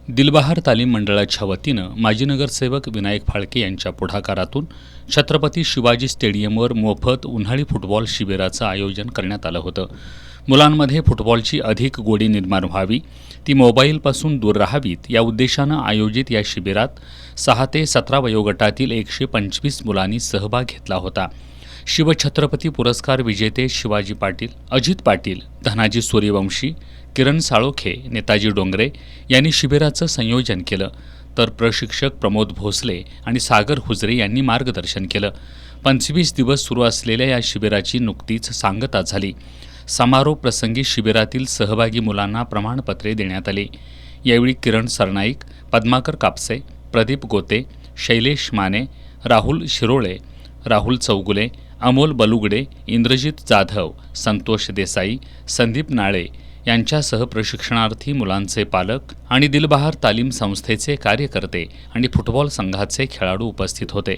दिलबहार तालीम मंडळाच्या वतीनं माजी नगरसेवक विनायक फाळके यांच्या पुढाकारातून छत्रपती शिवाजी स्टेडियमवर मोफत उन्हाळी फुटबॉल शिबिराचं आयोजन करण्यात आलं होतं. मुलांमध्ये फुटबॉलची अधिक गोडी निर्माण व्हावी, ती मोबाईलपासून दूर राहावीत या उद्देशानं आयोजित या शिबिरात 6 ते 17 वयोगटातील 125 मुलांनी सहभाग घेतला होता. शिवछत्रपती पुरस्कार विजेते शिवाजी पाटील, अजित पाटील, धनाजी सूर्यवंशी, किरण साळोखे, नेताजी डोंगरे यांनी शिबिराचं संयोजन केलं, तर प्रशिक्षक प्रमोद भोसले आणि सागर हुजरे यांनी मार्गदर्शन केलं. 25 दिवस सुरू असलेल्या या शिबिराची नुकतीच सांगता झाली. समारोप प्रसंगी शिबिरातील सहभागी मुलांना प्रमाणपत्रे देण्यात आली. यावेळी किरण सरनाईक, पद्माकर कापसे, प्रदीप गोते, शैलेश माने, राहुल शिरोळे, राहुल चौगुले, अमोल बलुगडे, इंद्रजित जाधव, संतोष देसाई, संदीप नाळे यांच्यासह प्रशिक्षणार्थी मुलांचे पालक आणि दिलबहार तालीम संस्थेचे कार्यकर्ते आणि फुटबॉल संघाचे खेळाडू उपस्थित होते.